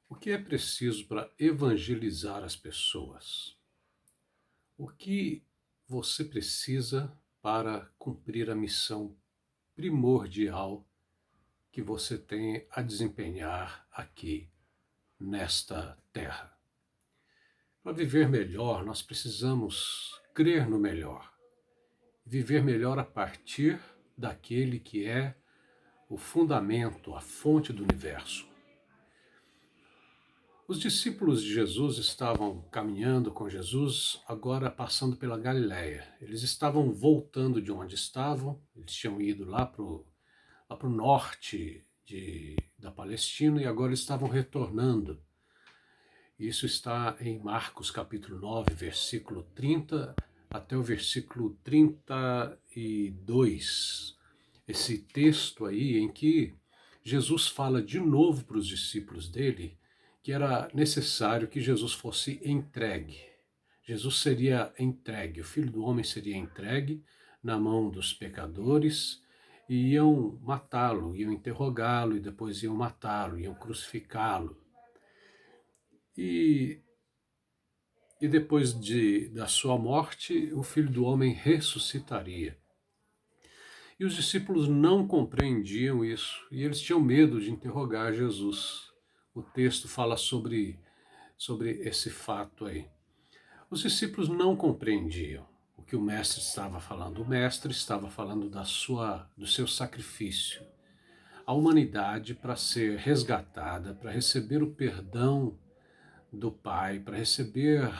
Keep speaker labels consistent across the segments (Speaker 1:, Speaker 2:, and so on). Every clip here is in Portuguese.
Speaker 1: O que é preciso para evangelizar as pessoas? O que você precisa para cumprir a missão primordial que você tem a desempenhar aqui nesta terra? Para viver melhor, nós precisamos crer no melhor, viver melhor a partir daquele que é o fundamento, a fonte do universo. Os discípulos de Jesus estavam caminhando com Jesus, agora passando pela Galiléia. Eles estavam voltando de onde estavam, eles tinham ido lá pro norte da Palestina e agora estavam retornando. Isso está em Marcos capítulo 9, versículo 30 até o versículo 32. Esse texto aí em que Jesus fala de novo para os discípulos dele que era necessário que Jesus fosse entregue. Jesus seria entregue, o Filho do Homem seria entregue na mão dos pecadores e iam matá-lo, iam interrogá-lo e depois iam matá-lo, iam crucificá-lo. E, e depois da sua morte, o Filho do Homem ressuscitaria. E os discípulos não compreendiam isso e eles tinham medo de interrogar Jesus. O texto fala sobre esse fato aí. Os discípulos não compreendiam o que o mestre estava falando. O mestre estava falando do seu sacrifício. A humanidade para ser resgatada, para receber o perdão do Pai, para receber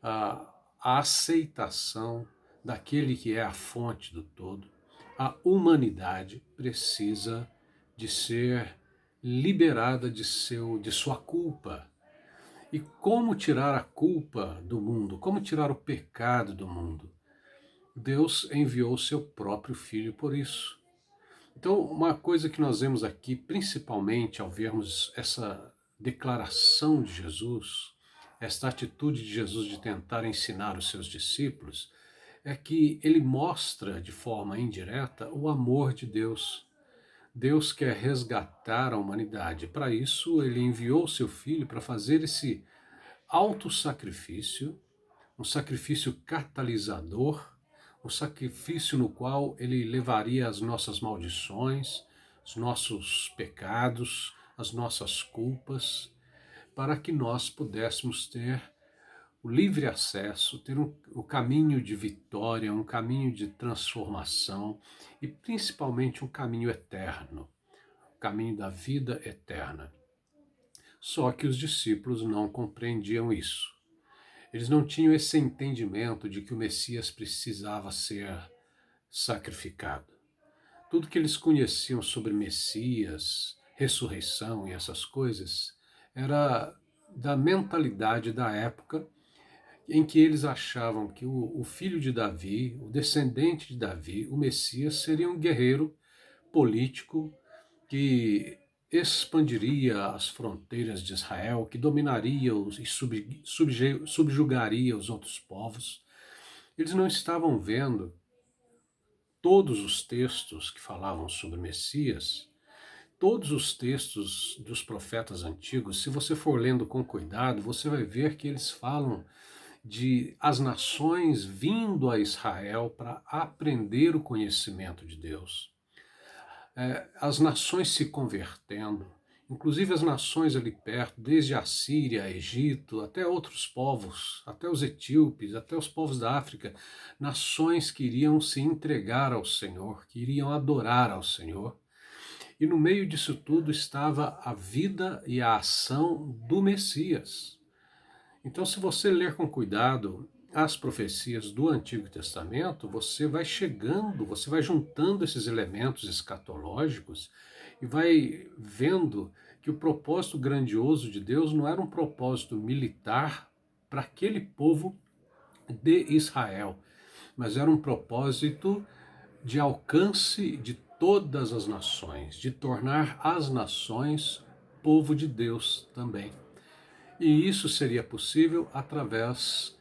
Speaker 1: a aceitação daquele que é a fonte do todo, a humanidade precisa de ser liberada de sua culpa. E como tirar a culpa do mundo? Como tirar o pecado do mundo? Deus enviou o seu próprio Filho por isso. Então, uma coisa que nós vemos aqui, principalmente ao vermos essa declaração de Jesus, esta atitude de Jesus de tentar ensinar os seus discípulos, é que ele mostra de forma indireta o amor de Deus. Deus quer resgatar a humanidade. Para isso, ele enviou o seu Filho para fazer esse autossacrifício, um sacrifício catalisador, um sacrifício no qual ele levaria as nossas maldições, os nossos pecados, as nossas culpas, para que nós pudéssemos ter o livre acesso, ter um caminho de vitória, um caminho de transformação e principalmente um caminho eterno, o caminho da vida eterna. Só que os discípulos não compreendiam isso. Eles não tinham esse entendimento de que o Messias precisava ser sacrificado. Tudo que eles conheciam sobre Messias, ressurreição e essas coisas, era da mentalidade da época em que eles achavam que o filho de Davi, o descendente de Davi, o Messias, seria um guerreiro político que expandiria as fronteiras de Israel, que dominaria e subjugaria os outros povos. Eles não estavam vendo todos os textos que falavam sobre Messias, todos os textos dos profetas antigos. Se você for lendo com cuidado, você vai ver que eles falam de as nações vindo a Israel para aprender o conhecimento de Deus. As nações se convertendo, inclusive as nações ali perto, desde a Síria, Egito, até outros povos, até os etíopes, até os povos da África, nações que iriam se entregar ao Senhor, que iriam adorar ao Senhor. E no meio disso tudo estava a vida e a ação do Messias. Então, se você ler com cuidado as profecias do Antigo Testamento, você vai chegando, você vai juntando esses elementos escatológicos e vai vendo que o propósito grandioso de Deus não era um propósito militar para aquele povo de Israel, mas era um propósito de alcance de todas as nações, de tornar as nações povo de Deus também. E isso seria possível através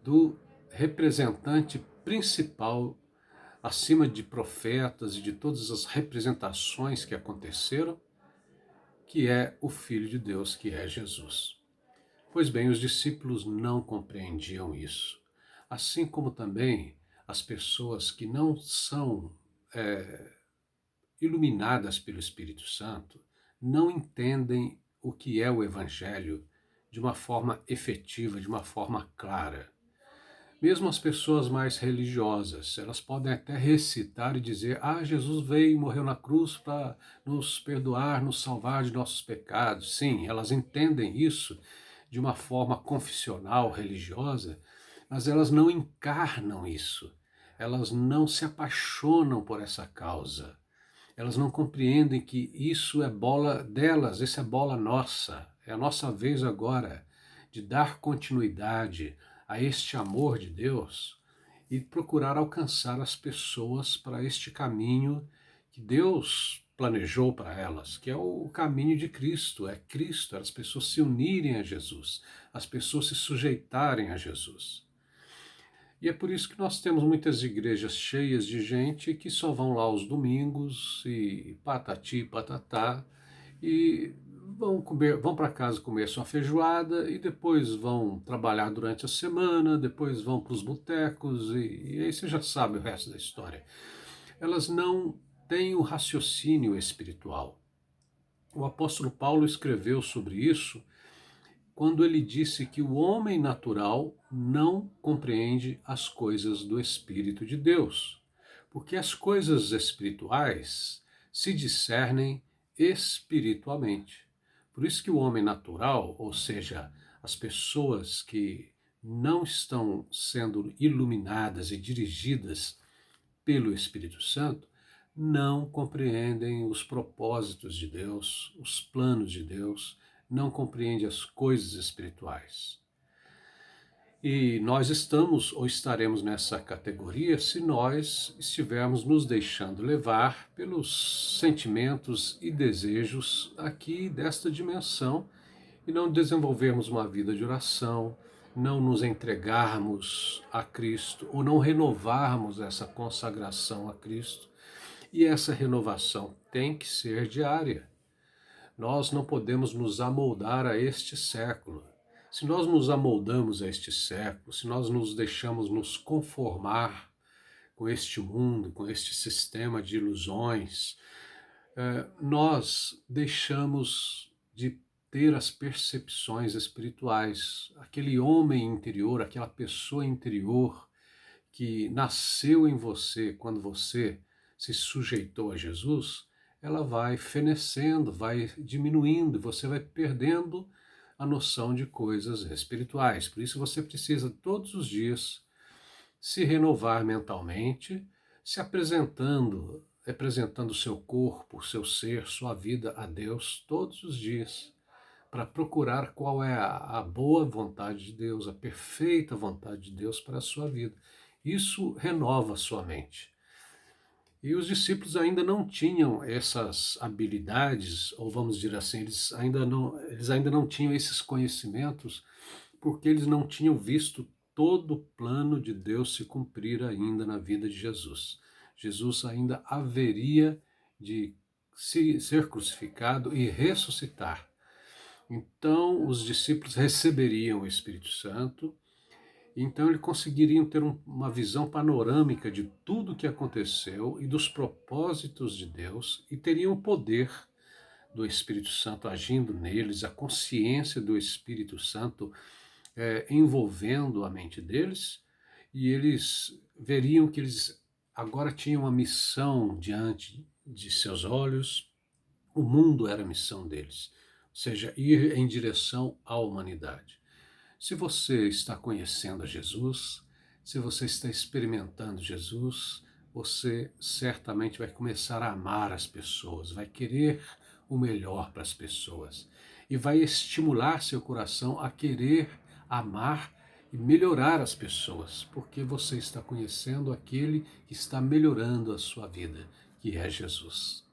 Speaker 1: do representante principal, acima de profetas e de todas as representações que aconteceram, que é o Filho de Deus, que é Jesus. Pois bem, os discípulos não compreendiam isso, assim como também as pessoas que não são iluminadas pelo Espírito Santo não entendem o que é o Evangelho de uma forma efetiva, de uma forma clara. Mesmo as pessoas mais religiosas, elas podem até recitar e dizer: Ah, Jesus veio e morreu na cruz para nos perdoar, nos salvar de nossos pecados. Sim, elas entendem isso de uma forma confissional, religiosa, mas elas não encarnam isso. Elas não se apaixonam por essa causa. Elas não compreendem que isso é bola delas, isso é bola nossa. É a nossa vez agora de dar continuidade a este amor de Deus e procurar alcançar as pessoas para este caminho que Deus planejou para elas, que é o caminho de Cristo, é Cristo, as pessoas se unirem a Jesus, as pessoas se sujeitarem a Jesus. E é por isso que nós temos muitas igrejas cheias de gente que só vão lá aos domingos e patati patatá e vão para casa comer sua feijoada e depois vão trabalhar durante a semana, depois vão para os botecos e aí você já sabe o resto da história. Elas não têm o raciocínio espiritual. O apóstolo Paulo escreveu sobre isso quando ele disse que o homem natural não compreende as coisas do Espírito de Deus, porque as coisas espirituais se discernem espiritualmente. Por isso que o homem natural, ou seja, as pessoas que não estão sendo iluminadas e dirigidas pelo Espírito Santo, não compreendem os propósitos de Deus, os planos de Deus, não compreendem as coisas espirituais. E nós estamos ou estaremos nessa categoria se nós estivermos nos deixando levar pelos sentimentos e desejos aqui desta dimensão e não desenvolvermos uma vida de oração, não nos entregarmos a Cristo ou não renovarmos essa consagração a Cristo. E essa renovação tem que ser diária. Nós não podemos nos amoldar a este século. Se nós nos amoldamos a este século, se nós nos deixamos nos conformar com este mundo, com este sistema de ilusões, nós deixamos de ter as percepções espirituais. Aquele homem interior, aquela pessoa interior que nasceu em você quando você se sujeitou a Jesus, ela vai fenecendo, vai diminuindo, você vai perdendo a noção de coisas espirituais. Por isso você precisa todos os dias se renovar mentalmente, se apresentando o seu corpo, o seu ser, sua vida a Deus todos os dias, para procurar qual é a boa vontade de Deus, a perfeita vontade de Deus para a sua vida. Isso renova a sua mente. E os discípulos ainda não tinham essas habilidades, ou vamos dizer assim, eles ainda não tinham esses conhecimentos, porque eles não tinham visto todo o plano de Deus se cumprir ainda na vida de Jesus. Jesus ainda haveria de ser crucificado e ressuscitar. Então, os discípulos receberiam o Espírito Santo, então eles conseguiriam ter uma visão panorâmica de tudo o que aconteceu e dos propósitos de Deus e teriam o poder do Espírito Santo agindo neles, a consciência do Espírito Santo envolvendo a mente deles, e eles veriam que eles agora tinham uma missão diante de seus olhos, o mundo era a missão deles, ou seja, ir em direção à humanidade. Se você está conhecendo a Jesus, se você está experimentando Jesus, você certamente vai começar a amar as pessoas, vai querer o melhor para as pessoas e vai estimular seu coração a querer amar e melhorar as pessoas, porque você está conhecendo aquele que está melhorando a sua vida, que é Jesus.